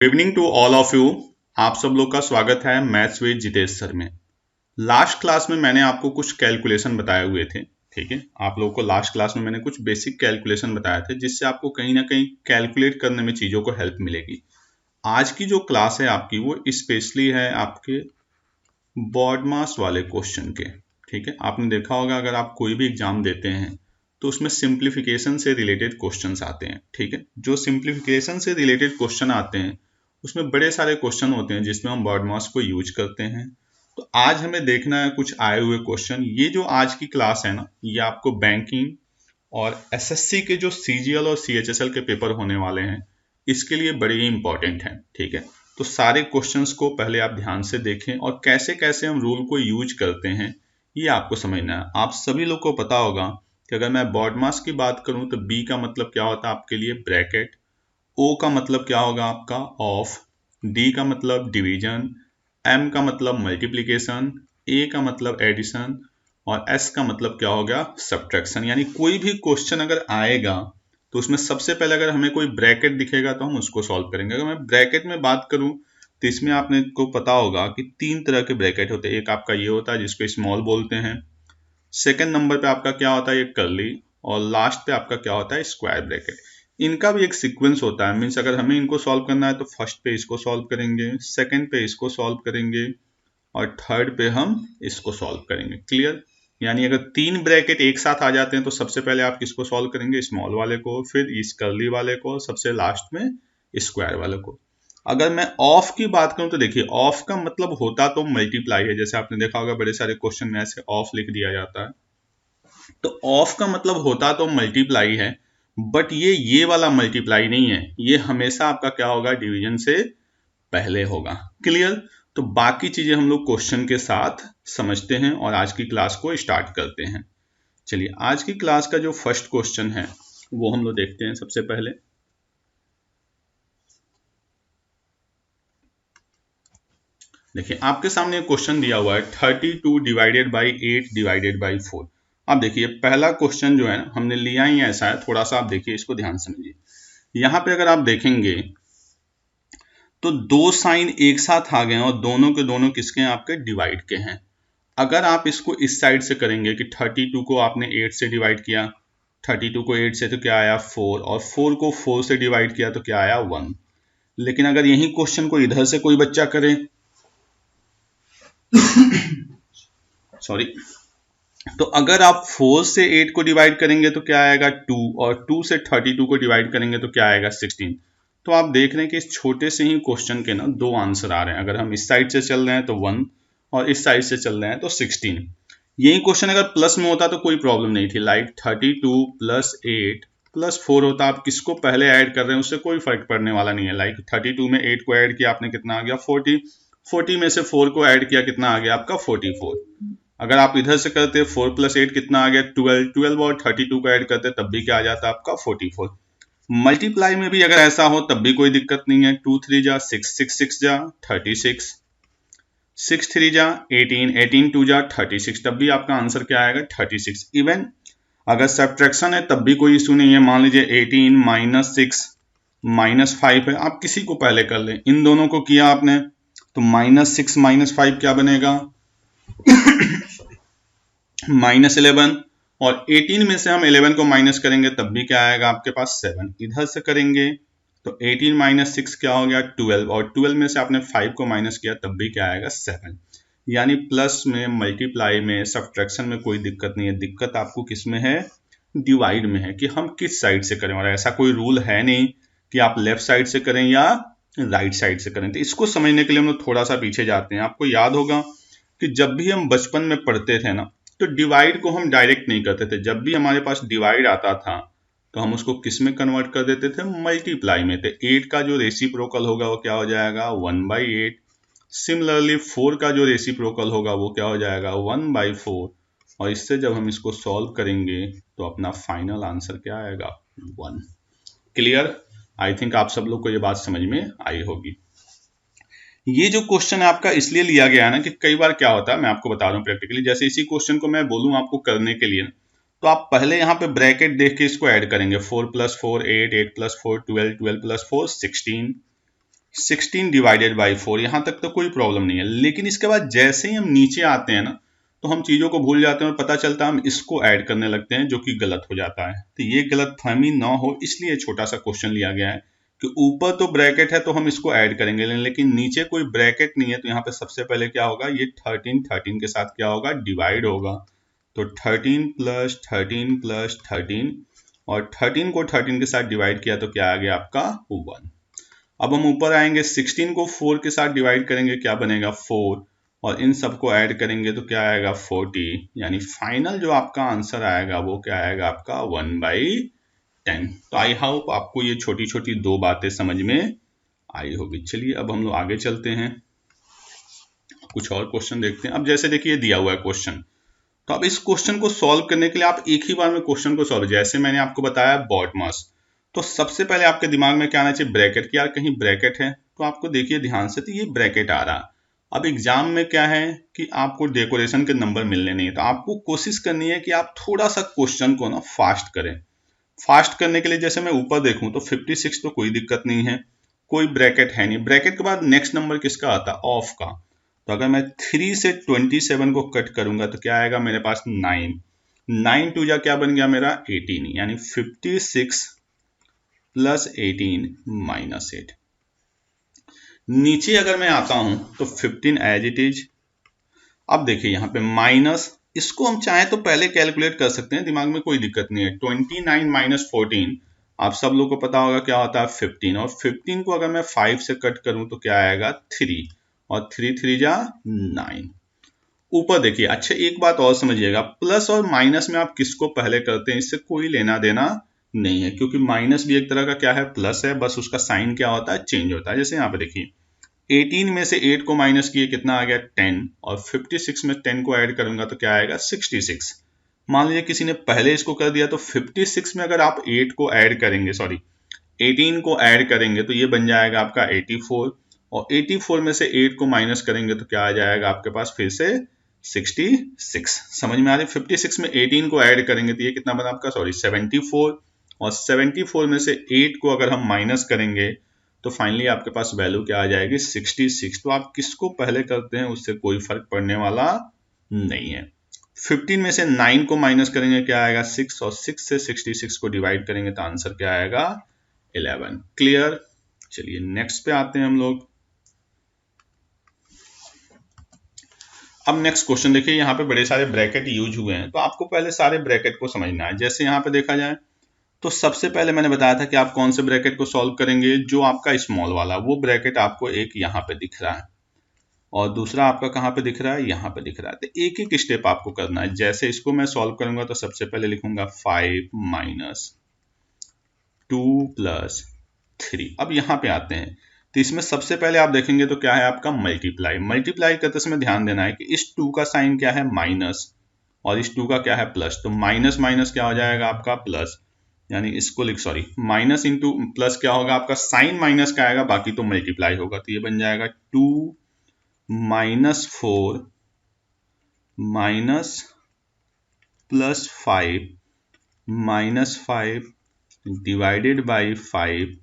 Evening to all of you. आप सब लोग का स्वागत है मैथ्स विद जितेश सर में। लास्ट क्लास में मैंने आपको कुछ कैलकुलेशन बताए हुए थे। ठीक है, आप लोगों को लास्ट क्लास में मैंने कुछ बेसिक कैलकुलेशन बताए थे जिससे आपको कहीं ना कहीं कैलकुलेट करने में चीज़ों को हेल्प मिलेगी। आज की जो क्लास है आपकी वो स्पेशली है आपके बॉड मास वाले क्वेश्चन के। ठीक है, आपने देखा होगा अगर आप कोई भी एग्जाम देते हैं तो उसमें सिंप्लीफिकेशन से रिलेटेड क्वेश्चंस आते हैं। ठीक है, जो सिंप्लीफिकेशन से रिलेटेड क्वेश्चन आते हैं उसमें बड़े सारे क्वेश्चन होते हैं जिसमें हम बॉड मास को यूज करते हैं। तो आज हमें देखना है कुछ आए हुए क्वेश्चन। ये जो आज की क्लास है ना, ये आपको बैंकिंग और एसएससी के जो सीजीएल और सीएचएसएल के पेपर होने वाले हैं इसके लिए बड़ी ही इंपॉर्टेंट है। ठीक है, तो सारे क्वेश्चंस को पहले आप ध्यान से देखें और कैसे कैसे हम रूल को यूज करते हैं ये आपको समझना है। आप सभी लोग को पता होगा कि अगर मैं बॉड मास की बात करूं तो बी का मतलब क्या होता है आपके लिए, ब्रैकेट। ओ का मतलब क्या होगा आपका, ऑफ। डी का मतलब डिवीजन। एम का मतलब मल्टीप्लिकेशन। ए का मतलब एडिशन। और एस का मतलब क्या हो गया, सब्ट्रैक्शन। यानी कोई भी क्वेश्चन अगर आएगा तो उसमें सबसे पहले अगर हमें कोई ब्रैकेट दिखेगा तो हम उसको सॉल्व करेंगे। अगर मैं ब्रैकेट में बात करूं तो इसमें आपने को पता होगा कि तीन तरह के ब्रैकेट होते हैं। एक आपका ये होता है जिसको स्मॉल बोलते हैं, सेकंड नंबर पे आपका क्या होता है ये कर्ली, और लास्ट पे आपका क्या होता है स्क्वायर ब्रैकेट। इनका भी एक सीक्वेंस होता है, मीन्स अगर हमें इनको सॉल्व करना है तो फर्स्ट पे इसको सॉल्व करेंगे, सेकंड पे इसको सॉल्व करेंगे और थर्ड पे हम इसको सॉल्व करेंगे। क्लियर? यानी अगर तीन ब्रैकेट एक साथ आ जाते हैं तो सबसे पहले आप किसको सॉल्व करेंगे, स्मॉल वाले को, फिर इस कर्ली वाले को, सबसे लास्ट में स्क्वायर वाले को। अगर मैं ऑफ की बात करूं तो देखिए ऑफ का मतलब होता तो मल्टीप्लाई है। जैसे आपने देखा होगा बड़े सारे क्वेश्चन में ऐसे ऑफ लिख दिया जाता है, तो ऑफ का मतलब होता तो मल्टीप्लाई है, बट ये वाला मल्टीप्लाई नहीं है, ये हमेशा आपका क्या होगा, डिवीजन से पहले होगा। क्लियर? तो बाकी चीजें हम लोग क्वेश्चन के साथ समझते हैं और आज की क्लास को स्टार्ट करते हैं। चलिए आज की क्लास का जो फर्स्ट क्वेश्चन है वो हम लोग देखते हैं। सबसे पहले देखिए आपके सामने एक क्वेश्चन दिया हुआ है 32 डिवाइडेड बाई 8 डिवाइडेड बाई 4। अब देखिए पहला क्वेश्चन जो है ना हमने लिया ही ऐसा है, थोड़ा सा आप देखिए इसको ध्यान समझिए। यहाँ पे अगर आप देखेंगे तो दो साइन एक साथ आ गए और दोनों के दोनों किसके हैं, आपके डिवाइड के हैं। अगर आप इसको इस साइड से करेंगे कि 32 को आपने 8 से डिवाइड किया, 32 को 8 से तो क्या आया 4, और 4 को 4 से डिवाइड किया तो क्या आया 1। लेकिन अगर यही क्वेश्चन को इधर से कोई बच्चा करे सॉरी, तो अगर आप 4 से 8 को डिवाइड करेंगे तो क्या आएगा 2, और 2 से 32 को डिवाइड करेंगे तो क्या आएगा 16। तो आप देख रहे हैं कि इस छोटे से ही क्वेश्चन के ना दो आंसर आ रहे हैं। अगर हम इस साइड से चल रहे हैं तो 1 और इस साइड से चल रहे हैं तो 16। यही क्वेश्चन अगर प्लस में होता तो कोई प्रॉब्लम नहीं थी, लाइक 32 प्लस 8 प्लस 4 होता। आप किसको पहले ऐड कर रहे हैं उससे कोई फर्क पड़ने वाला नहीं है। लाइक 32 में 8 को ऐड किया आपने, कितना आ गया 40, 40 में से 4 को ऐड किया, कितना आ गया आपका 44। अगर आप इधर से करते 4 प्लस 8 कितना आ गया 12, 12 और 32 को ऐड करते तब भी क्या आ जाता आपका 44। मल्टीप्लाई में भी अगर ऐसा हो तब भी कोई दिक्कत नहीं है, 2 3 जा 6, 6 6 जा 36, 6 3 जा 18, 18 2 जा 36, तब भी आपका आंसर क्या आएगा 36। इवन अगर सब्ट्रैक्शन है तब भी कोई इशू नहीं है। मान लीजिए 18 माइनस 6 माइनस 5 है, आप किसी को पहले कर लें, इन दोनों को किया आपने तो माइनस 6 माइनस 5 क्या बनेगा माइनस 11, और 18 में से हम 11 को माइनस करेंगे तब भी क्या आएगा आपके पास 7। इधर से करेंगे तो 18 माइनस 6 क्या हो गया 12, और 12 में से आपने 5 को माइनस किया तब भी क्या आएगा 7। यानी प्लस में, मल्टीप्लाई में, सब्ट्रैक्शन में कोई दिक्कत नहीं है। दिक्कत आपको किस में है, डिवाइड में है, कि हम किस साइड से करें। और ऐसा कोई रूल है नहीं कि आप लेफ्ट साइड से करें या राइट साइड से करें। तो इसको समझने के लिए हम लोग थोड़ा सा पीछे जाते हैं। आपको याद होगा कि जब भी हम बचपन में पढ़ते थे ना तो डिवाइड को हम डायरेक्ट नहीं करते थे। जब भी हमारे पास डिवाइड आता था तो हम उसको किस में कन्वर्ट कर देते थे, मल्टीप्लाई में। तो 8 का जो रेसिप्रोकल होगा वो क्या हो जाएगा 1/8। सिमिलरली 4 का जो रेसिप्रोकल होगा वो क्या हो जाएगा 1/4। और इससे जब हम इसको सॉल्व करेंगे तो अपना फाइनल आंसर क्या आएगा 1। क्लियर? आई थिंक आप सब लोग को ये बात समझ में आई होगी। ये जो क्वेश्चन है आपका इसलिए लिया गया है ना कि कई बार क्या होता है, मैं आपको बता रहा हूँ प्रैक्टिकली। जैसे इसी क्वेश्चन को मैं बोलूँ आपको करने के लिए तो आप पहले यहाँ पे ब्रैकेट देख के इसको ऐड करेंगे, 4 + 4 8, 8 + 4 12, 12 + 4 16, 16 डिवाइडेड बाई 4, यहाँ तक तो कोई प्रॉब्लम नहीं है। लेकिन इसके बाद जैसे ही हम नीचे आते हैं ना, तो हम चीज़ों को भूल जाते हैं और पता चलता है हम इसको ऐड करने लगते हैं, जो कि गलत हो जाता है। तो ये गलतफहमी ना हो इसलिए छोटा सा क्वेश्चन लिया गया है कि ऊपर तो ब्रैकेट है तो हम इसको ऐड करेंगे, लेकिन नीचे कोई ब्रैकेट नहीं है, तो यहाँ पे सबसे पहले क्या होगा, ये 13 के साथ क्या होगा, डिवाइड होगा। तो 13 प्लस 13 प्लस 13, और 13 को 13 के साथ डिवाइड किया तो क्या आ गया आपका 1। अब हम ऊपर आएंगे, 16 को 4 के साथ डिवाइड करेंगे, क्या बनेगा 4, और इन सबको ऐड करेंगे तो क्या आएगा 40, यानी फाइनल जो आपका आंसर आएगा वो क्या आएगा आपका 1/10। तो आई होप आपको ये छोटी छोटी दो बातें समझ में आई होगी। चलिए अब हम लोग आगे चलते हैं, कुछ और क्वेश्चन देखते हैं। अब जैसे देखिए दिया हुआ है क्वेश्चन, तो अब इस क्वेश्चन को सॉल्व करने के लिए आप एक ही बार में क्वेश्चन को सॉल्व, जैसे मैंने आपको बताया बॉडमास, तो सबसे पहले आपके दिमाग में क्या आना चाहिए, ब्रैकेट की, यार कहीं ब्रैकेट है, तो आपको देखिए ध्यान से, तो ये ब्रैकेट आ रहा। अब एग्जाम में क्या है कि आपको डेकोरेशन के नंबर मिलने नहीं है, तो आपको कोशिश करनी है कि आप थोड़ा सा क्वेश्चन को ना फास्ट करें। फास्ट करने के लिए जैसे मैं ऊपर देखूं तो 56 तो कोई दिक्कत नहीं है, कोई ब्रैकेट है नहीं, ब्रैकेट के बाद नेक्स्ट नंबर किसका आता है, ऑफ का। तो अगर मैं 3 से 27 को कट करूंगा तो क्या आएगा मेरे पास 9, 9 टू जा क्या बन गया मेरा 18, यानी 56 प्लस 18 माइनस 8। नीचे अगर मैं आता हूं तो 15 एज इट इज। अब देखिए यहाँ पे माइनस, इसको हम चाहें तो पहले कैलकुलेट कर सकते हैं, दिमाग में कोई दिक्कत नहीं है। 29 माइनस 14, आप सब लोग को पता होगा क्या होता है 15, और 15 को अगर मैं 5 से कट करूं तो क्या आएगा 3, और 3 3 जा 9। ऊपर देखिए, अच्छा एक बात और समझिएगा, प्लस और माइनस में आप किसको पहले करते हैं इससे कोई लेना देना नहीं है, क्योंकि माइनस भी एक तरह का क्या है, प्लस है, बस उसका साइन क्या होता है, चेंज होता है। जैसे यहाँ पे देखिए 18 में से 8 को माइनस किए कितना आ गया 10, और 56 में 10 को ऐड करूंगा तो क्या आएगा 66। मान लीजिए किसी ने पहले इसको कर दिया, तो 56 में अगर आप 8 को ऐड करेंगे, सॉरी 18 को ऐड करेंगे तो ये बन जाएगा आपका 84, और 84 में से 8 को माइनस करेंगे तो क्या आ जाएगा आपके पास फिर से 66। समझ में आ रही है, 56 में 18 को ऐड करेंगे तो ये कितना बना आपका, सॉरी 74, और 74 में से 8 को अगर हम माइनस करेंगे तो फाइनली आपके पास वैल्यू क्या आ जाएगी 66। तो आप किसको पहले करते हैं उससे कोई फर्क पड़ने वाला नहीं है। 15 में से 9 को माइनस करेंगे क्या आएगा 6, और 6 से 66 को डिवाइड करेंगे तो आंसर क्या आएगा 11। क्लियर। चलिए नेक्स्ट पे आते हैं हम लोग। अब नेक्स्ट क्वेश्चन देखिए, यहाँ पे बड़े सारे ब्रैकेट यूज हुए हैं, तो आपको पहले सारे ब्रैकेट को समझना है। जैसे यहाँ पे देखा जाए तो सबसे पहले मैंने बताया था कि आप कौन से ब्रैकेट को सॉल्व करेंगे, जो आपका स्मॉल वाला, वो ब्रैकेट आपको एक यहाँ पे दिख रहा है, और दूसरा आपका कहाँ पे दिख रहा है, यहाँ पे दिख रहा है। तो एक एक स्टेप आपको करना है। जैसे इसको मैं सॉल्व करूंगा तो सबसे पहले लिखूंगा 5 माइनस 2 प्लस 3। अब यहाँ पे आते हैं, तो इसमें सबसे पहले आप देखेंगे तो क्या है आपका मल्टीप्लाई। मल्टीप्लाई करते समय ध्यान देना है कि इस 2 का साइन क्या है माइनस, और इस 2 का क्या है प्लस, तो माइनस माइनस क्या हो जाएगा आपका प्लस, यानी इसको लिख, सॉरी माइनस इंटू प्लस क्या होगा आपका, साइन माइनस का आएगा, बाकी तो मल्टीप्लाई होगा, तो ये बन जाएगा 2 minus 4 minus plus 5 minus 5 divided by 5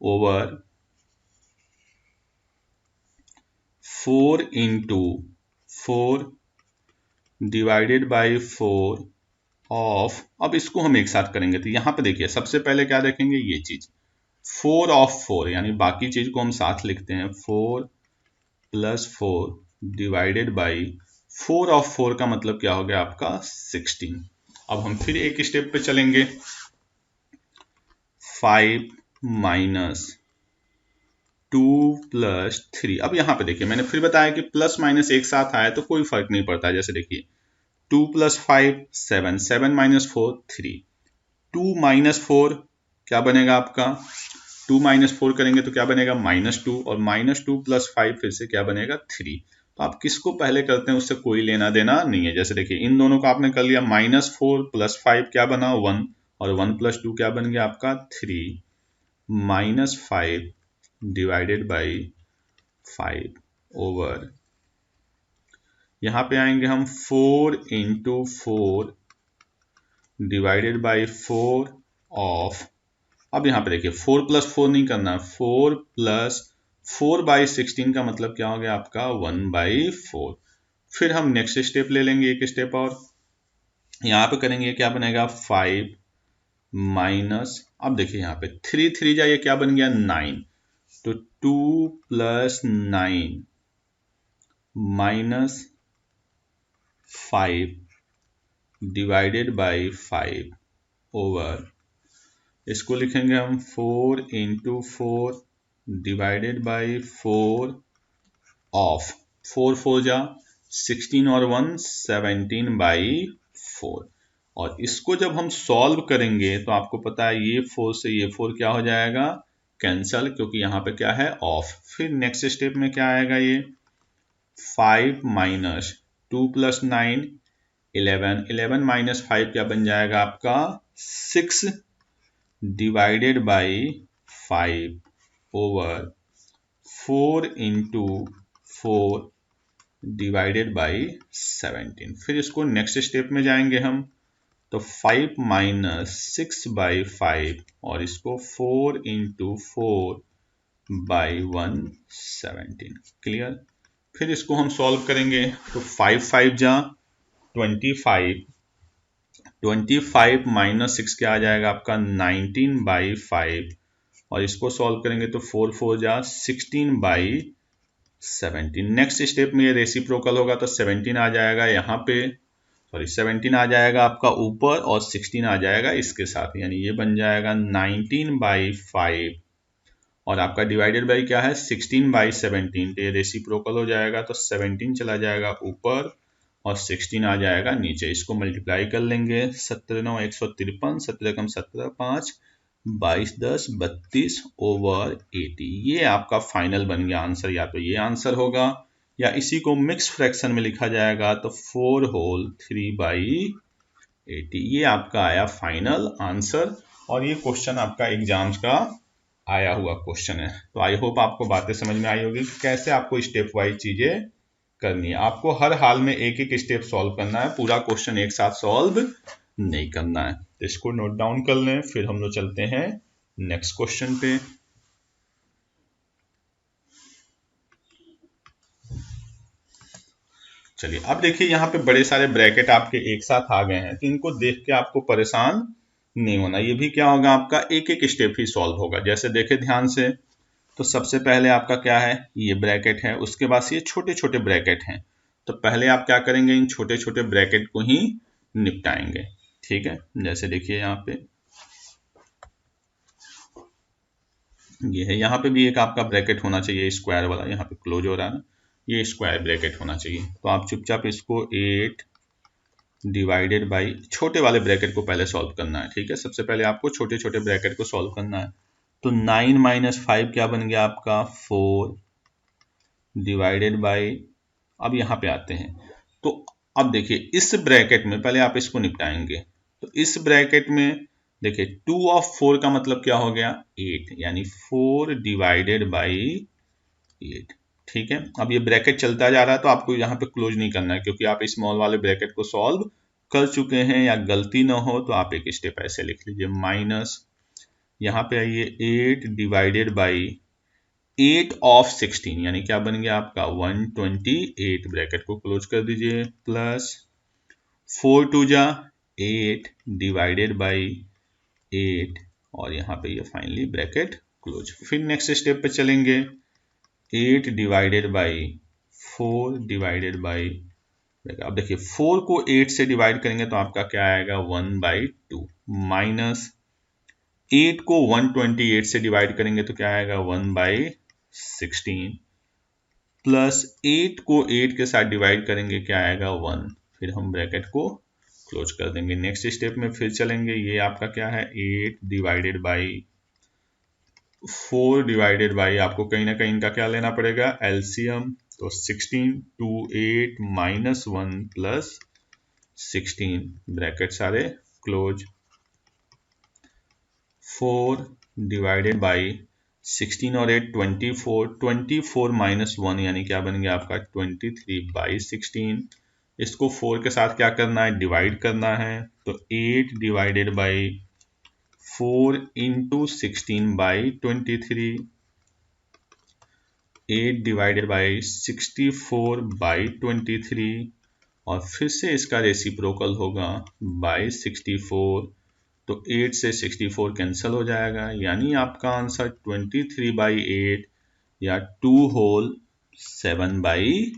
over 4 into 4 divided by 4 of. अब इसको हम एक साथ करेंगे तो यहाँ पे देखिए सबसे पहले क्या देखेंगे, ये चीज 4 ऑफ 4, यानी बाकी चीज को हम साथ लिखते हैं, 4 प्लस 4 डिवाइडेड बाई 4 ऑफ 4 का मतलब क्या हो गया आपका 16। अब हम फिर एक स्टेप पे चलेंगे, 5 माइनस 2 प्लस 3। अब यहाँ पे देखिए मैंने फिर बताया कि प्लस माइनस एक साथ आया तो कोई फर्क नहीं पड़ता। जैसे देखिए 2 प्लस 5 7, 7 माइनस 4 3, 2 माइनस 4 क्या बनेगा आपका, 2 माइनस 4 करेंगे तो क्या बनेगा -2, और -2 प्लस 5 फिर से क्या बनेगा 3। तो आप किसको पहले करते हैं उससे कोई लेना देना नहीं है। जैसे देखिए इन दोनों को आपने कर लिया, -4 प्लस 5 क्या बना 1, और 1 प्लस 2 क्या बन गया आपका 3, -5 डिवाइडेड बाई 5 ओवर, यहाँ पे आएंगे हम 4 इंटू 4 डिवाइडेड बाई 4 ऑफ। अब यहाँ पे देखिए 4 प्लस 4 नहीं करना, 4 प्लस 4/16 का मतलब क्या हो गया आपका 1/4। फिर हम नेक्स्ट स्टेप ले लेंगे, एक स्टेप और यहाँ पे करेंगे, क्या बनेगा 5 माइनस, अब देखिए यहाँ पे 3 3 जा, ये क्या बन गया 9, तो 2 + 9 माइनस 5 डिवाइडेड बाई 5 ओवर, इसको लिखेंगे हम 4 × 4 डिवाइडेड बाई 4 ऑफ 4 4 जा 16 और 1 17/4। और इसको जब हम सॉल्व करेंगे तो आपको पता है ये 4 से ये 4 क्या हो जाएगा कैंसल, क्योंकि यहाँ पे क्या है ऑफ। फिर नेक्स्ट स्टेप में क्या आएगा, ये 5 माइनस 2 + 9 11, 11 माइनस 5 क्या बन जाएगा आपका 6 divided by 5 over 4 × 4 divided by 17। फिर इसको नेक्स्ट स्टेप में जाएंगे हम, तो 5 माइनस 6/5 और इसको 4 × 4/117। क्लियर। फिर इसको हम सॉल्व करेंगे, तो 5 5 जा 25, 25 माइनस 6 क्या आ जाएगा आपका 19/5 और इसको सॉल्व करेंगे तो 4 4 जा 16/17। नेक्स्ट स्टेप में ये रेसिप्रोकल होगा तो 17 आ जाएगा यहाँ पे, सॉरी 17 आ जाएगा आपका ऊपर और 16 आ जाएगा इसके साथ, यानी ये बन जाएगा 19/5 और आपका डिवाइडेड बाई क्या है 16/17। तो ये रेसिप्रोकल हो जाएगा तो 17 चला जाएगा ऊपर और 16 आ जाएगा नीचे। इसको मल्टीप्लाई कर लेंगे, 17 9 153, 17 कम 17 5 22 10 32 ओवर 80। ये आपका फाइनल बन गया आंसर। या तो ये आंसर होगा या इसी को मिक्स फ्रैक्शन में लिखा जाएगा तो 4 होल 3/80। ये आपका आया फाइनल आंसर और ये क्वेश्चन आपका एग्जाम्स का आया हुआ क्वेश्चन है। तो आई होप आपको बातें समझ में आई होगी कि कैसे आपको स्टेप वाइज चीजें करनी है। आपको हर हाल में एक एक स्टेप सॉल्व करना है, पूरा क्वेश्चन एक साथ सॉल्व नहीं करना है। तो इसको नोट डाउन कर लें, फिर हम लोग चलते हैं नेक्स्ट क्वेश्चन पे। चलिए अब देखिए यहाँ पे बड़े सारे ब्रैकेट आपके एक साथ आ गए हैं, तो इनको देख के आपको परेशान नहीं होना। ये भी क्या होगा आपका एक एक स्टेप ही सॉल्व होगा। जैसे देखे ध्यान से, तो सबसे पहले आपका क्या है ये ब्रैकेट है, उसके बाद ये छोटे छोटे ब्रैकेट हैं। तो पहले आप क्या करेंगे, इन छोटे छोटे ब्रैकेट को ही निपटाएंगे। ठीक है, जैसे देखिए यहाँ पे ये है, यहाँ पे भी एक आपका ब्रैकेट होना चाहिए स्क्वायर वाला, यहाँ पे क्लोज हो रहा है ना, ये स्क्वायर ब्रैकेट होना चाहिए। तो आप चुपचाप इसको 8 डिवाइडेड बाई छोटे वाले ब्रैकेट को पहले सॉल्व करना है। ठीक है, सबसे पहले आपको छोटे छोटे ब्रैकेट को सॉल्व करना है। तो 9 - 5 क्या बन गया आपका 4 डिवाइडेड बाई, अब यहाँ पे आते हैं। तो अब देखिए इस ब्रैकेट में पहले आप इसको निपटाएंगे। तो इस ब्रैकेट में देखिए 2 ऑफ 4 का मतलब क्या हो गया 8, यानी 4 डिवाइडेड बाई 8। ठीक है, अब ये ब्रैकेट चलता जा रहा है तो आपको यहाँ पे क्लोज नहीं करना है, क्योंकि आप स्मॉल वाले ब्रैकेट को सॉल्व कर चुके हैं। या गलती ना हो तो आप एक स्टेप ऐसे लिख लीजिए, माइनस यहाँ पे आइए 8 डिवाइडेड बाई 8 ऑफ 16, यानी क्या बन गया आपका 128, ब्रैकेट को क्लोज कर दीजिए, प्लस 4 2 जा 8 डिवाइडेड बाई 8 और यहाँ पे ये फाइनली ब्रैकेट क्लोज। फिर नेक्स्ट स्टेप पे चलेंगे, 8 डिवाइडेड बाई 4 डिवाइडेड बाई, अब देखिए 4 को 8 से डिवाइड करेंगे तो आपका क्या आएगा 1/2, माइनस 8 को 128 से डिवाइड करेंगे तो क्या आएगा 1/16, प्लस 8 को 8 के साथ डिवाइड करेंगे क्या आएगा 1। फिर हम ब्रैकेट को क्लोज कर देंगे। नेक्स्ट स्टेप में फिर चलेंगे, ये आपका क्या है 8 डिवाइडेड बाई 4 डिवाइडेड बाई, आपको कहीं ना कहीं इनका क्या लेना पड़ेगा एलसीएम। तो 16 2 8 -1 प्लस 16, ब्रैकेट सारे क्लोज। 4 डिवाइडेड बाई 16 और 8 24, 24 -1 यानी क्या बन गया आपका 23/16। इसको 4 के साथ क्या करना है डिवाइड करना है। तो 8 divided by 4 × 16/23, 8 divided by 64 by 23 और फिर से इसका रेसिप्रोकल होगा बाई 64। तो 8 से 64 कैंसिल हो जाएगा, यानी आपका आंसर 23/8 या 2 होल 7/8।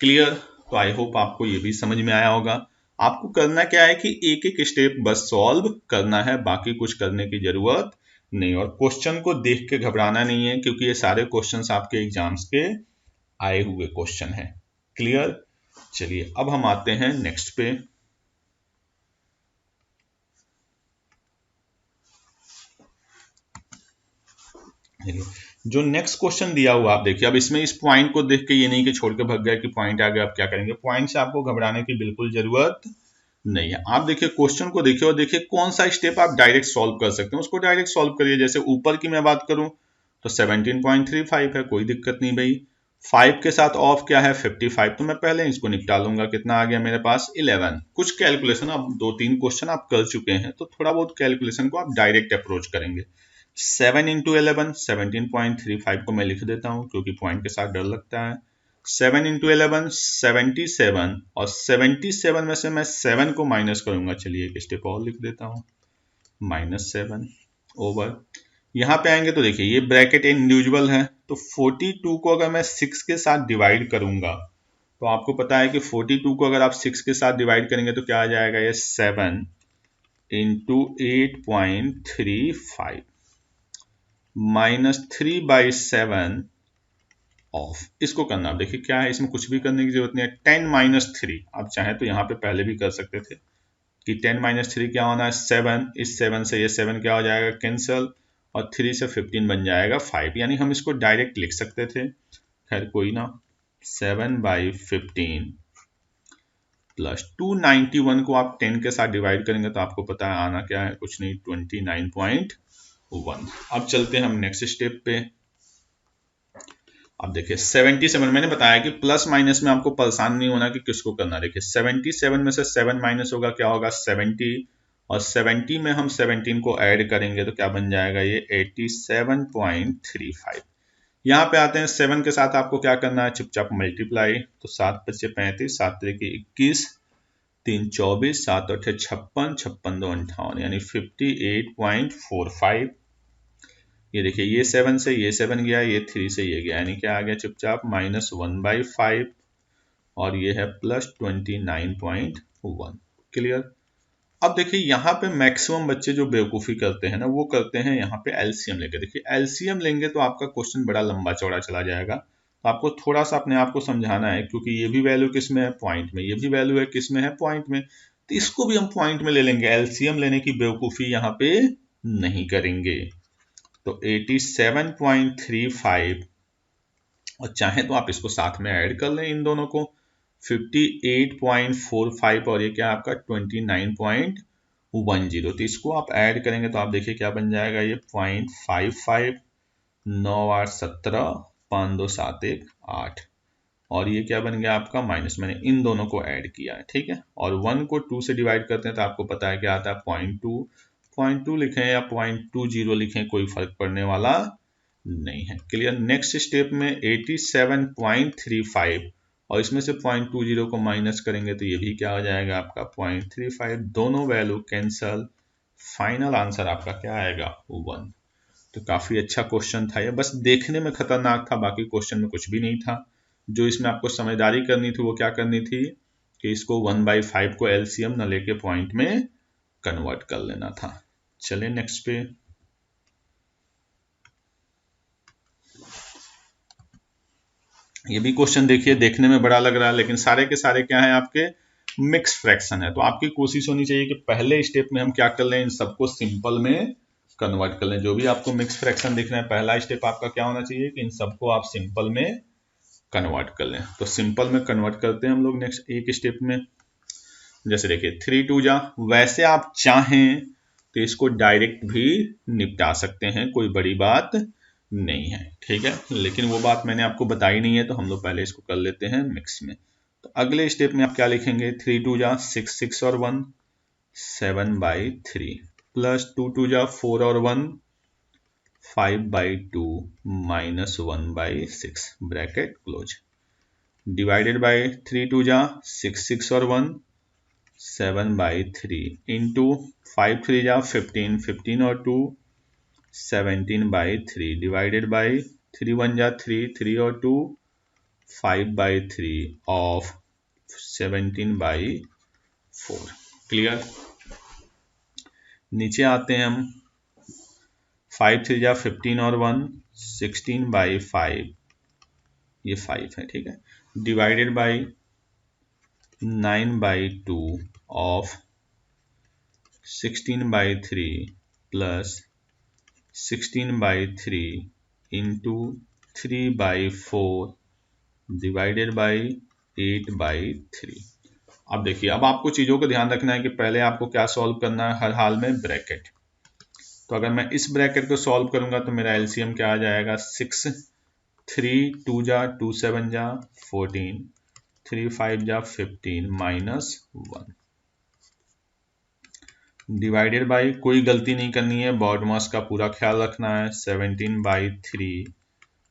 क्लियर? तो आई होप आपको ये भी समझ में आया होगा। आपको करना क्या है कि एक एक स्टेप बस सॉल्व करना है, बाकी कुछ करने की जरूरत नहीं। और क्वेश्चन को देख के घबराना नहीं है, क्योंकि ये सारे क्वेश्चंस आपके एग्जाम्स के आए हुए क्वेश्चन हैं। क्लियर? चलिए अब हम आते हैं नेक्स्ट पे। जो नेक्स्ट क्वेश्चन दिया हुआ आप देखिए, अब इसमें इस पॉइंट को देख के ये नहीं कि छोड़ के भाग गया कि पॉइंट आ गया, आप क्या करेंगे। पॉइंट से आपको घबराने की बिल्कुल जरूरत नहीं है। आप देखिए क्वेश्चन को देखिए और देखिए कौन सा स्टेप आप डायरेक्ट सॉल्व कर सकते हैं, उसको डायरेक्ट सॉल्व करिए। जैसे ऊपर की मैं बात करूं तो 17.35 है, कोई दिक्कत नहीं भाई। 5 के साथ ऑफ क्या है 55, तो मैं पहले इसको निपटा लूंगा। कितना आ गया मेरे पास 11। कुछ कैलकुलेशन अब 2-3 क्वेश्चन आप कर चुके हैं, तो थोड़ा बहुत कैलकुलेशन को आप डायरेक्ट अप्रोच करेंगे। 7 इंटू 11 17.35 को मैं लिख देता हूं, क्योंकि पॉइंट के साथ डर लगता है। 7 इंटू 11 77 और 77 में से मैं 7 को माइनस करूंगा। चलिए एक स्टेप और लिख देता हूं, -7 ओवर। यहां पे आएंगे तो देखिए ये ब्रैकेट इंडिविजुअल है, तो 42 को अगर मैं 6 के साथ डिवाइड करूंगा तो आपको पता है कि 42 को अगर आप 6 के साथ डिवाइड करेंगे तो क्या आ जाएगा, ये 7 इंटू 8.35 -3/7 ऑफ। इसको करना, आप देखिए क्या है, इसमें कुछ भी करने की जरूरत नहीं है। 10 - 3 आप चाहें तो यहाँ पे पहले भी कर सकते थे कि 10 - 3 क्या होना है 7। इस 7 से ये 7 क्या हो जाएगा कैंसिल, और 3 से 15 बन जाएगा 5, यानी हम इसको डायरेक्ट लिख सकते थे। खैर कोई ना, 7/15 प्लस 291 को आप 10 के साथ डिवाइड करेंगे तो आपको पता है आना क्या है, कुछ नहीं 29.1। अब चलते हैं हम नेक्स्ट स्टेप पे। अब देखिए 77, मैंने बताया कि प्लस माइनस में आपको परेशान नहीं होना कि किसको करना। देखिए 77 में से 7 माइनस होगा, क्या होगा 70, और 70 में हम 17 को ऐड करेंगे तो क्या बन जाएगा, ये 87.35। यहाँ पे आते हैं 7 के साथ आपको क्या करना है, चुपचाप मल्टीप्लाई। तो 7 × 5 = 35, 7 × 3 = 21, 3 = 24, 7 × 8 = 56, 56 × 2 = 58, यानी 58.45। ये देखिए ये 7 से ये 7 गया, ये 3 से ये गया, यानी क्या आ गया चुपचाप -1/5, और ये है +29.1। क्लियर? अब देखिए यहाँ पे मैक्सिमम बच्चे जो बेवकूफ़ी करते हैं ना, वो करते हैं यहाँ पे एलसीएम लेके। देखिए एलसीएम लेंगे तो आपका क्वेश्चन बड़ा लंबा चौड़ा चला जाएगा, तो आपको थोड़ा सा अपने आप को समझाना है, क्योंकि ये भी वैल्यू किस में है, पॉइंट में। ये भी वैल्यू है किस में है, पॉइंट में। तो इसको भी हम पॉइंट में ले लेंगे, एलसीएम लेने की बेवकूफ़ी यहाँ पे नहीं करेंगे। तो 87.35, और चाहे तो आप इसको साथ में ऐड कर लें इन दोनों को, 58.45, और ये क्या आपका 29.10। तो इसको आप ऐड करेंगे तो आप देखिए क्या बन जाएगा, ये 0.55, 9 × 8 = 17, 5 × 2 = 7, 1 = 8, और ये क्या बन गया आपका माइनस। मैंने इन दोनों को ऐड किया है, ठीक है। और 1 को 2 से डिवाइड करते हैं तो आपको पता है क्या आता है 0.2। 0.2 लिखें या 0.20 लिखें, कोई फर्क पड़ने वाला नहीं है। क्लियर? नेक्स्ट स्टेप में 87.35, और इसमें से 0.20 को माइनस करेंगे तो ये भी क्या हो जाएगा आपका 0.35, दोनों वैल्यू कैंसल। फाइनल आंसर आपका क्या आएगा 1। तो काफी अच्छा क्वेश्चन था ये, बस देखने में खतरनाक था, बाकी क्वेश्चन में कुछ भी नहीं था। जो इसमें आपको समझदारी करनी थी वो क्या करनी थी कि इसको 1/5 को एलसीएम न लेके पॉइंट में कन्वर्ट कर लेना था। चले नेक्स्ट पे। ये भी क्वेश्चन देखिए, देखने में बड़ा लग रहा है, लेकिन सारे के सारे क्या है आपके मिक्स फ्रैक्शन है। तो आपकी कोशिश होनी चाहिए कि पहले स्टेप में हम क्या कर लें, इन सबको सिंपल में कन्वर्ट कर लें। जो भी आपको मिक्स फ्रैक्शन दिख रहे हैं, पहला स्टेप आपका क्या होना चाहिए कि इन सबको आप सिंपल में कन्वर्ट कर लें। तो सिंपल में कन्वर्ट करते हैं हम लोग नेक्स्ट एक स्टेप में। जैसे देखिए 3 × 2 = वैसे आप चाहें तो इसको डायरेक्ट भी निपटा सकते हैं, कोई बड़ी बात नहीं है, ठीक है। लेकिन वो बात मैंने आपको बताई नहीं है, तो हम लोग पहले इसको कर लेते हैं मिक्स में। तो अगले स्टेप में आप क्या लिखेंगे, 3 × 2 = 6, 6 और 1 7/3, प्लस 2 × 2 = 4 और 1 5/2 minus 1/6 bracket close, divided by 3 2 जा 6 6 और 1 7/3 इंटू 5 3 जा 15 15 और 2 17/3 डिवाइडेड बाय 3 1 जा 3 3 और 2 5/3 ऑफ 17/4। क्लियर। नीचे आते हैं हम, 5 3 जा 15 और 1 16/5, ये 5 है, ठीक है, divided by 9/2 of 16/3 plus 16/3 into 3/4 divided by 8/3। अब देखिए, अब आपको चीज़ों को ध्यान रखना है कि पहले आपको क्या सॉल्व करना है, हर हाल में ब्रैकेट। तो अगर मैं इस ब्रैकेट को सॉल्व करूंगा तो मेरा एलसीएम क्या आ जाएगा, 6 3 2 जा 2 7 जा 14 3 5 जा 15 माइनस 1 डिवाइडेड बाय, कोई गलती नहीं करनी है, बॉड मास का पूरा ख्याल रखना है, 17/3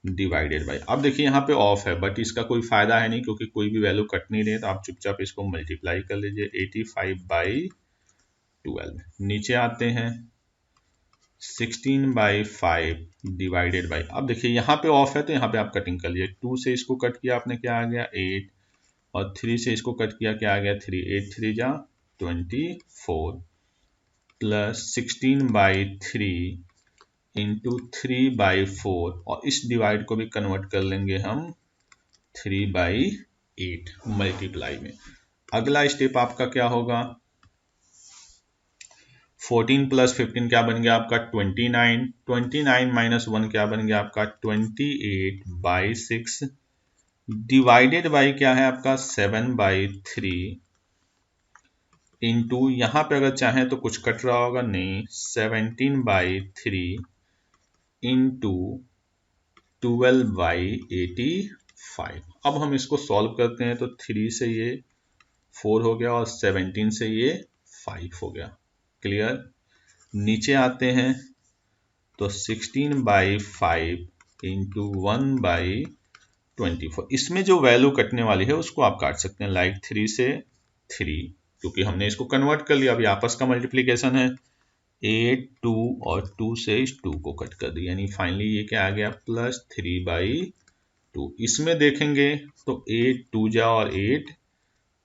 डिवाइडेड बाय। अब देखिए यहाँ पे ऑफ है, बट इसका कोई फायदा है नहीं क्योंकि कोई भी वैल्यू कट नहीं रही, तो आप चुपचाप इसको मल्टीप्लाई कर लीजिए, 85/12। नीचे आते हैं, 16/5 डिवाइडेड बाय, अब देखिए यहाँ पे ऑफ है तो यहाँ पे आप कटिंग कर लीजिए, 2 से इसको कट किया आपने, क्या आ गया 8, और 3 से इसको कट किया, क्या आ गया 3, 8 3 जा 24 प्लस 16/3 इंटू 3/4, और इस डिवाइड को भी कन्वर्ट कर लेंगे हम 3/8 मल्टीप्लाई में। अगला स्टेप आपका क्या होगा, 14 प्लस 15 क्या बन गया आपका 29, 29 माइनस 1 क्या बन गया आपका 28/6 डिवाइडेड बाई क्या है आपका 7/3 इंटू, यहाँ पे अगर चाहें तो कुछ कट रहा होगा, नहीं, 17/3 इंटू 12/85। अब हम इसको सॉल्व करते हैं तो 3 से ये 4 हो गया और 17 से ये 5 हो गया। क्लियर। नीचे आते हैं तो 16/5 इंटू 1/24, इसमें जो वैल्यू कटने वाली है उसको आप काट सकते हैं, लाइक 3 से 3, क्योंकि हमने इसको कन्वर्ट कर लिया, अभी आपस का मल्टीप्लीकेशन है, 8 2 और 2 से इस 2 को कट कर दिया, यानी फाइनली ये क्या आ गया प्लस 3/2। इसमें देखेंगे तो 8 2 जा और 8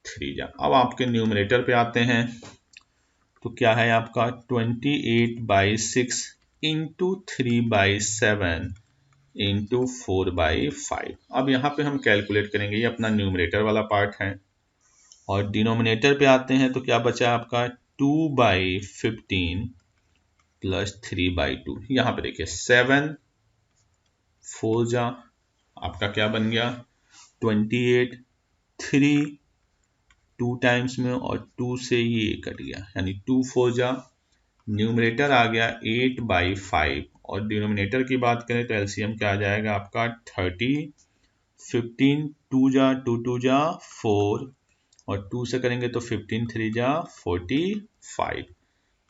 3 जा। अब आपके न्यूमरेटर पे आते हैं तो क्या है आपका 28/6 इंटू 3/7 इंटू 4/5। अब यहाँ पे हम कैलकुलेट करेंगे, ये अपना न्यूमरेटर वाला पार्ट है, और डिनोमिनेटर पे आते हैं तो क्या बचा आपका 2/15 प्लस 3/2। यहाँ पे देखिए 7 4 जा आपका क्या बन गया 28, 3 2 टाइम्स में और 2 से ये कट गया, यानी 2 4 जा, न्यूमरेटर आ गया 8/5, और डिनोमिनेटर की बात करें तो एलसीएम क्या आ जाएगा आपका 30, 15 2 जा 2 2 जा 4, और 2 से करेंगे तो 15 3 जा 45,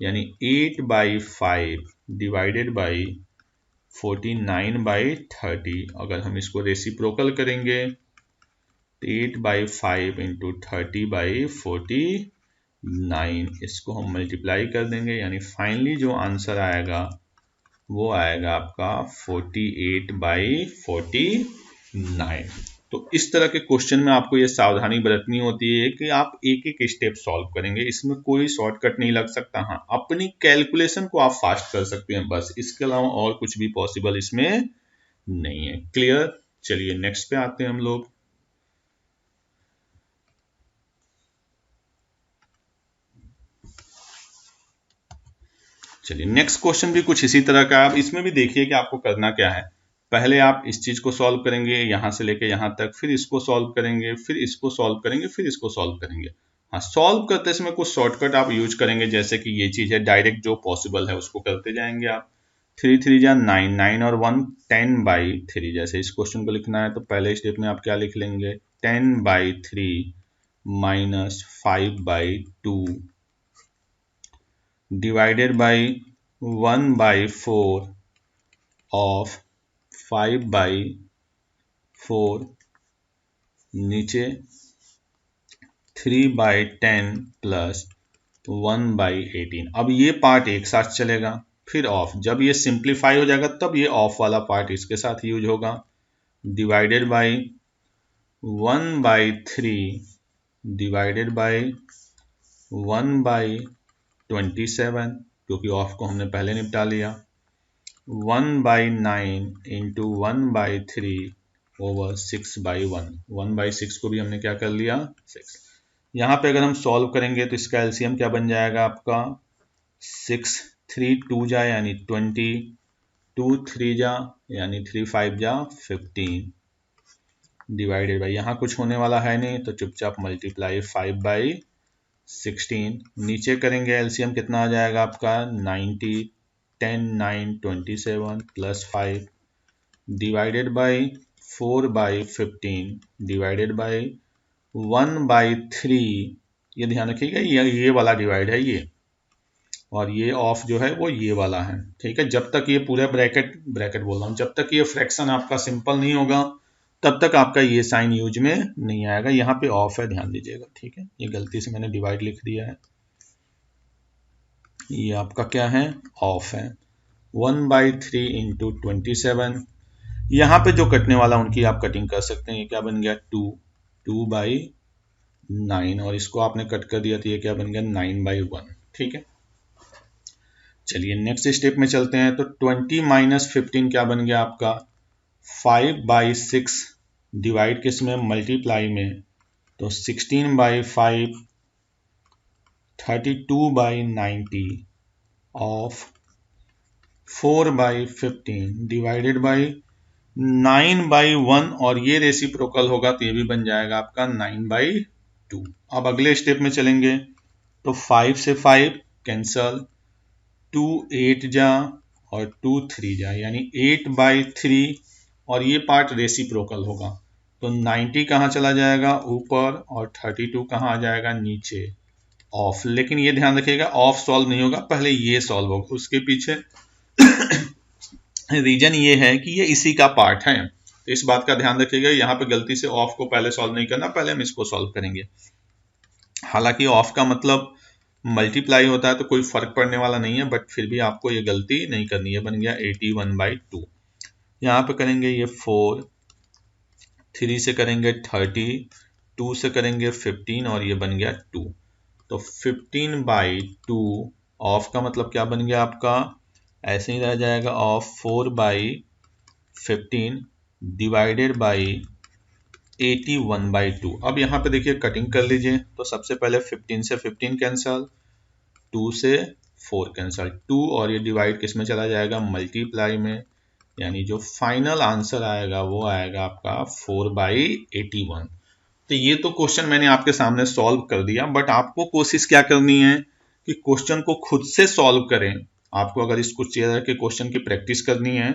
यानी 8/5 डिवाइडेड बाई 49/30। अगर हम इसको रेसिप्रोकल करेंगे तो 8/5 इंटू 30/49, इसको हम मल्टीप्लाई कर देंगे, यानी फाइनली जो आंसर आएगा वो आएगा आपका 48/49। तो इस तरह के क्वेश्चन में आपको ये सावधानी बरतनी होती है कि आप एक एक स्टेप सॉल्व करेंगे, इसमें कोई शॉर्टकट नहीं लग सकता। हाँ, अपनी कैलकुलेशन को आप फास्ट कर सकते हैं बस, इसके अलावा और कुछ भी पॉसिबल इसमें नहीं है। क्लियर। चलिए नेक्स्ट पे आते हैं हम लोग। चलिए नेक्स्ट क्वेश्चन भी कुछ इसी तरह का। आप इसमें भी देखिए कि आपको करना क्या है। पहले आप इस चीज को सॉल्व करेंगे यहां से लेके यहां तक, फिर इसको सॉल्व करेंगे, फिर इसको सॉल्व करेंगे, फिर इसको सॉल्व करेंगे। हाँ, सॉल्व करते समय कुछ शॉर्टकट आप यूज करेंगे, जैसे कि ये चीज है, डायरेक्ट जो पॉसिबल है उसको करते जाएंगे आप। 3 3 जा 9, 9 और 1 10/3। जैसे इस क्वेश्चन को लिखना है तो पहले स्टेप में आप क्या लिख लेंगे 10/3 माइनस 5/2 डिवाइडेड बाई 1/4 ऑफ 5/4 नीचे 3/10 प्लस 1/18। अब ये पार्ट एक साथ चलेगा, फिर ऑफ, जब ये सिंप्लीफाई हो जाएगा तब ये ऑफ वाला पार्ट इसके साथ यूज होगा, डिवाइडेड बाय 1/3 डिवाइडेड बाय 1/27, क्योंकि ऑफ को हमने पहले निपटा लिया, 1/9 इंटू 1/3 ओवर 6/1। 1/6 को भी हमने क्या कर लिया, 6। यहाँ पे अगर हम सॉल्व करेंगे तो इसका एलसीएम क्या बन जाएगा आपका, 6 3 2 जा यानी 20, 2 3 जा यानी 3 5 जा 15, डिवाइडेड बाई, यहाँ कुछ होने वाला है नहीं तो चुपचाप मल्टीप्लाई 5/16। नीचे करेंगे एलसीएम कितना आ जाएगा आपका, 90, 10 9 27 plus 5 divided by 4/15 divided by 1/3। ये ध्यान रखिएगा ये वाला डिवाइड है ये, और ये ऑफ जो है वो ये वाला है, ठीक है। जब तक ये पूरा ब्रैकेट बोल रहा हूँ, जब तक ये फ्रैक्शन आपका सिंपल नहीं होगा तब तक आपका ये साइन यूज में नहीं आएगा। यहाँ पे ऑफ है, ध्यान दीजिएगा, ठीक है। ये गलती से मैंने डिवाइड लिख दिया है, ये आपका क्या है, ऑफ है। 1/3 इंटू 27, यहाँ पे जो कटने वाला उनकी आप कटिंग कर सकते हैं। ये क्या बन गया, 2/9, और इसको आपने कट कर दिया तो ये क्या बन गया, 9/1, ठीक है। चलिए नेक्स्ट स्टेप में चलते हैं। तो 20 - 15 क्या बन गया आपका, 5/6 डिवाइड किस में, मल्टीप्लाई में, तो 16/5 32/90 ऑफ 4/15 डिवाइडेड बाई 9/1, और ये रेसिप्रोकल होगा तो ये भी बन जाएगा आपका 9/2। अब अगले स्टेप में चलेंगे तो 5 से 5 कैंसल, 2 8 जा और 2 3 जा यानी 8/3, और ये पार्ट रेसिप्रोकल होगा तो 90 कहाँ चला जाएगा, ऊपर, और 32 कहाँ आ जाएगा, नीचे, ऑफ। लेकिन ये ध्यान रखिएगा ऑफ सॉल्व नहीं होगा, पहले ये सॉल्व होगा। उसके पीछे रीजन ये है कि ये इसी का पार्ट है, तो इस बात का ध्यान रखिएगा। यहाँ पे गलती से ऑफ को पहले सॉल्व नहीं करना, पहले हम इसको सॉल्व करेंगे। हालांकि ऑफ का मतलब मल्टीप्लाई होता है तो कोई फर्क पड़ने वाला नहीं है, बट फिर भी आपको ये गलती नहीं करनी है। बन गया 81/2। यहाँ पे करेंगे ये 4, 3 से करेंगे 30, 2 से करेंगे 15, और ये बन गया 2। तो 15/2 ऑफ का मतलब क्या बन गया आपका, ऐसे ही रह जाएगा, ऑफ 4/15 डिवाइडेड बाई 81/2। अब यहाँ पे देखिए कटिंग कर लीजिए, तो सबसे पहले 15 से 15 कैंसल, 2 से 4 कैंसल, 2, और ये डिवाइड किस में चला जाएगा, मल्टीप्लाई में, यानी जो फाइनल आंसर आएगा वो आएगा आपका 4/81। तो ये तो क्वेश्चन मैंने आपके सामने सॉल्व कर दिया, बट आपको कोशिश क्या करनी है कि क्वेश्चन को खुद से सॉल्व करें। आपको अगर इस कुछ तरह के क्वेश्चन की प्रैक्टिस करनी है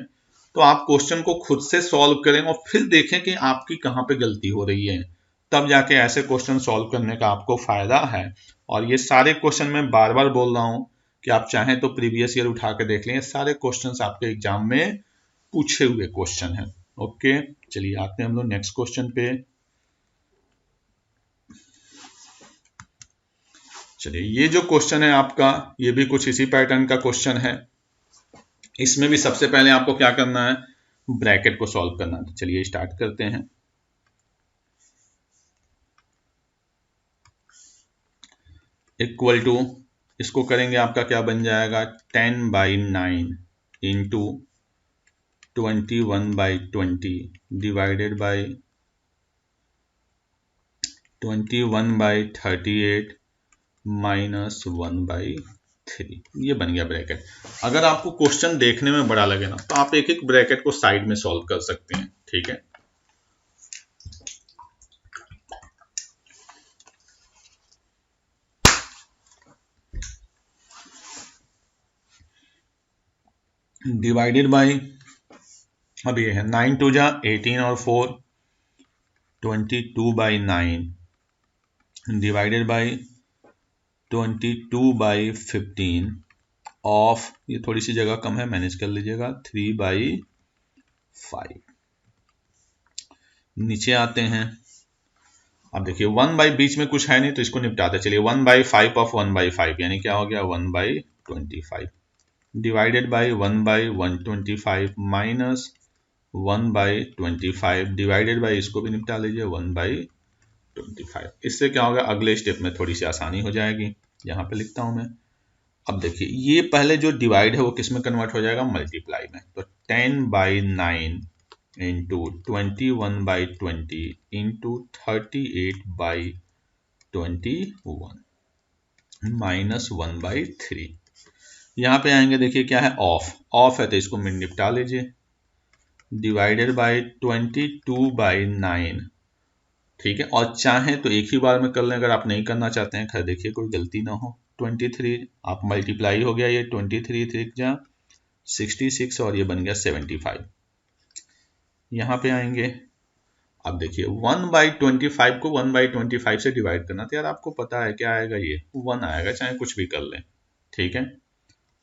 तो आप क्वेश्चन को खुद से सॉल्व करें और फिर देखें कि आपकी कहाँ पे गलती हो रही है, तब जाके ऐसे क्वेश्चन सॉल्व करने का आपको फायदा है। और ये सारे क्वेश्चन मैं बार बार बोल रहा हूँ कि आप चाहें तो प्रीवियस ईयर उठा के देख लें, सारे क्वेश्चन आपके एग्जाम में पूछे हुए क्वेश्चन हैं। ओके, चलिए आते हैं हम लोग नेक्स्ट क्वेश्चन पे। चलिए ये जो क्वेश्चन है आपका, ये भी कुछ इसी पैटर्न का क्वेश्चन है। इसमें भी सबसे पहले आपको क्या करना है, ब्रैकेट को सॉल्व करना है। तो चलिए स्टार्ट करते हैं। इक्वल टू, इसको करेंगे आपका क्या बन जाएगा, 10/9 इंटू 21/20 डिवाइडेड बाई 21/38 माइनस 1/3। ये बन गया ब्रैकेट। अगर आपको क्वेश्चन देखने में बड़ा लगे ना तो आप एक एक ब्रैकेट को साइड में सॉल्व कर सकते हैं, ठीक है। डिवाइडेड बाई, अब ये है 9 2 जा 18 और 4 22/9 डिवाइडेड बाई 22/15 ऑफ, ये थोड़ी सी जगह कम है, मैनेज कर लीजिएगा, 3/8। 5। नीचे आते हैं, अब देखिए 1 बाई बीच में कुछ है नहीं तो इसको निपटाते चलिए। 1/5 ऑफ 1/5 यानी क्या हो गया 1/25 divided by 1/125 minus 1/25 divided by, इसको भी निपटा लीजिए 1/25। इससे क्या होगा अगले स्टेप में थोड़ी सी आसानी हो जाएगी। यहाँ पे लिखता हूं मैं। अब देखिए ये पहले जो डिवाइड है वो किस में कन्वर्ट हो जाएगा मल्टीप्लाई में। तो 10/9 इंटू 21/20 इंटू 38/21 माइनस 1/3। यहाँ पे आएंगे, देखिए क्या है ऑफ है तो इसको निपटा लीजिए। डिवाइडेड बाई 22/9, ठीक है। और चाहे तो एक ही बार में कर लें, अगर आप नहीं करना चाहते हैं, खैर देखिए कोई गलती ना हो। 23 आप मल्टीप्लाई हो गया, ये 23 3 जा 66 और ये बन गया 75। यहाँ पे आएंगे, अब देखिए 1/25 को 1/25 से डिवाइड करना, तो यार आपको पता है क्या आएगा, ये 1 आएगा, चाहे कुछ भी कर लें, ठीक है।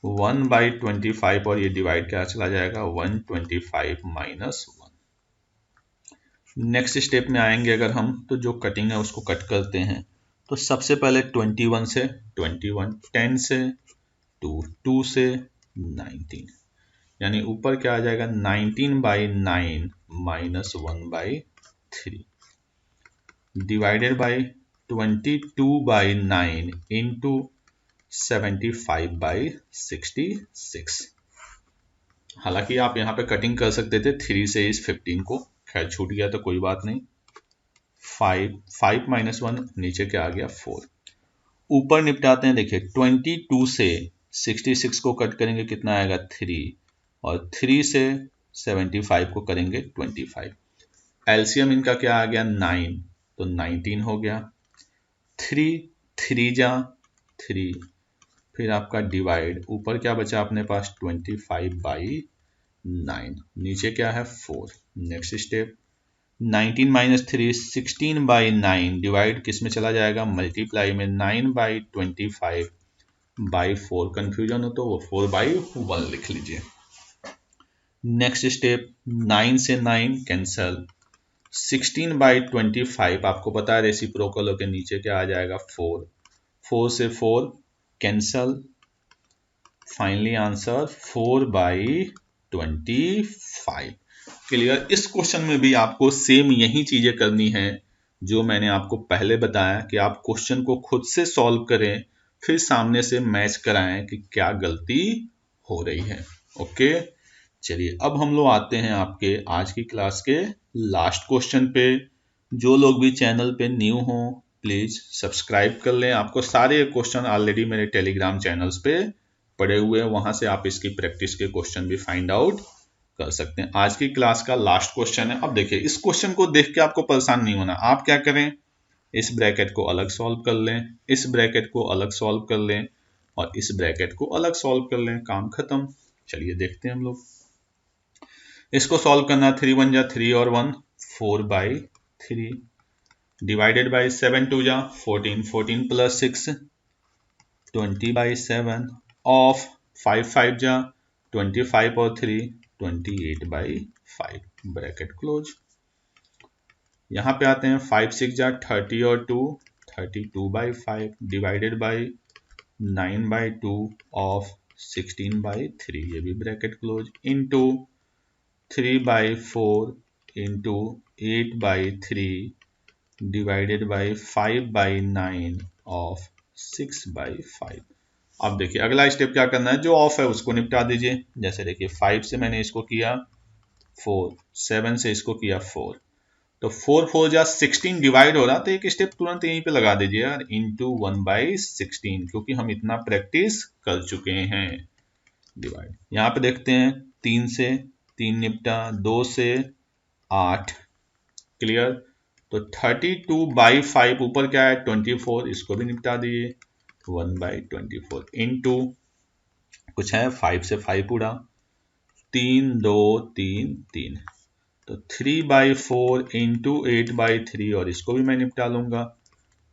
1/25 और ये डिवाइड क्या चला जाएगा 125 माइनस 1। नेक्स्ट स्टेप में आएंगे अगर हम, तो जो कटिंग है उसको कट करते हैं। तो सबसे पहले 21 से 21, 10 से 2, 2 से 19, यानी ऊपर क्या आ जाएगा 19/9 माइनस 1/3 डिवाइडेड बाई 22/9 इंटू 75/66। हालांकि आप यहाँ पे कटिंग कर सकते थे 3 से इस 15 को, खैर छूट गया तो कोई बात नहीं। 5 माइनस 1 नीचे क्या आ गया 4। ऊपर निपटाते हैं, देखिए 22 से 66 को कट करेंगे कितना आएगा 3, और 3 से 75 को करेंगे 25। एलसीएम इनका क्या आ गया 9, तो 19 हो गया। 3 जा 3, फिर आपका डिवाइड, ऊपर क्या बचा अपने पास 25/9, नीचे क्या है 4। नेक्स्ट स्टेप 19 माइनस 3 16/9 डिवाइड किस में चला जाएगा मल्टीप्लाई में 9/25/4। कंफ्यूजन हो तो वो 4/1 लिख लीजिए। नेक्स्ट स्टेप 9 से 9 कैंसल, 16/25 आपको पता है रेसिप्रोकल के नीचे क्या आ जाएगा 4, 4 से 4 कैंसल, फाइनली आंसर 4/25। क्लियर। इस क्वेश्चन में भी आपको सेम यही चीजें करनी है जो मैंने आपको पहले बताया, कि आप क्वेश्चन को खुद से सॉल्व करें, फिर सामने से मैच कराएं कि क्या गलती हो रही है। ओके, चलिए अब हम लोग आते हैं आपके आज की क्लास के लास्ट क्वेश्चन पे। जो लोग भी चैनल पे न्यू हो प्लीज सब्सक्राइब कर लें। आपको सारे क्वेश्चन ऑलरेडी मेरे टेलीग्राम चैनल्स पे पड़े हुए हैं, वहां से आप इसकी प्रैक्टिस के क्वेश्चन भी फाइंड आउट कर सकते हैं। आज की क्लास का लास्ट क्वेश्चन है। अब देखिए इस क्वेश्चन को देख के आपको परेशान नहीं होना। आप क्या करें, इस ब्रैकेट को अलग सॉल्व कर लें, इस ब्रैकेट को अलग सॉल्व कर लें, और इस ब्रैकेट को अलग सॉल्व कर लें, काम खत्म। चलिए देखते हैं हम लोग। इसको सॉल्व करना 3 1 जा 3 और 1 4/3 डिवाइडेड बाई 7 2 जा 14, 14 प्लस 6 20/7 ऑफ 5 5 जा 25 और 3 28/5 ब्रैकेट क्लोज। यहाँ पे आते हैं 5 6 जा 30 और 2 32/5 डिवाइडेड बाई 9/2 ऑफ 16/3, ये भी bracket close, into 3/4 into 8/3 divided by 5/9 of 6/5। अब देखिए अगला स्टेप क्या करना है, जो ऑफ है उसको निपटा दीजिए। जैसे देखिए 5 से मैंने इसको किया 4, 7 से इसको किया 4, तो 4 4 जा 16 डिवाइड हो रहा, तो एक स्टेप तुरंत यहीं पे लगा दीजिए यार, इंटू 1/16, क्योंकि हम इतना प्रैक्टिस कर चुके हैं। डिवाइड, यहाँ पे देखते हैं 3 से 3 निपटा, 2 से 8, क्लियर। तो 32/5 ऊपर क्या है 24, इसको भी निपटा दिए 1/24 इंटू कुछ है 5 से 5 उड़ा, 3 2 3 3, तो 3/4 इंटू 8/3, और इसको भी मैं निपटा लूंगा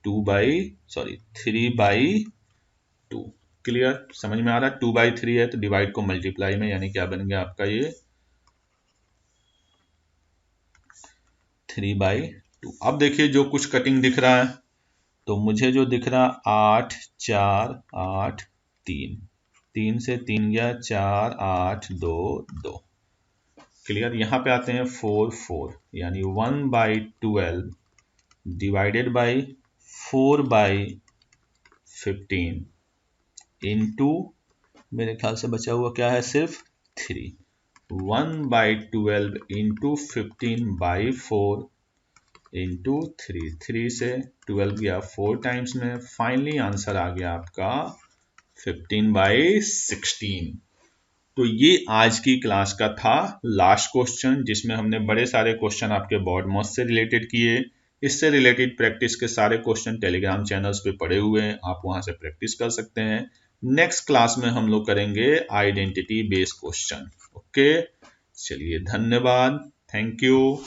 3/2। क्लियर, समझ में आ रहा है। 2/3 है तो डिवाइड को मल्टीप्लाई में, यानी क्या बन गया आपका ये 3/2। अब देखिए जो कुछ कटिंग दिख रहा है, तो मुझे जो दिख रहा 8 4 8 3, 3 से 3 गया 4 8 2 2। क्लियर। यहाँ पे आते हैं 4 4, यानी 1/12 डिवाइडेड बाई 4/15 इंटू, मेरे ख्याल से बचा हुआ क्या है, सिर्फ 3। 1/12 इंटू 15/4 इंटू 3, 3 से 12 गया 4 टाइम्स में, फाइनली आंसर आ गया आपका 15/16। तो ये आज की क्लास का था लास्ट क्वेश्चन, जिसमें हमने बड़े सारे क्वेश्चन आपके बोर्ड मॉस से रिलेटेड किए। इससे रिलेटेड प्रैक्टिस के सारे क्वेश्चन टेलीग्राम चैनल्स पे पड़े हुए हैं, आप वहां से प्रैक्टिस कर सकते हैं। नेक्स्ट क्लास में हम लोग करेंगे आइडेंटिटी बेस्ड क्वेश्चन। ओके, चलिए धन्यवाद, थैंक यू।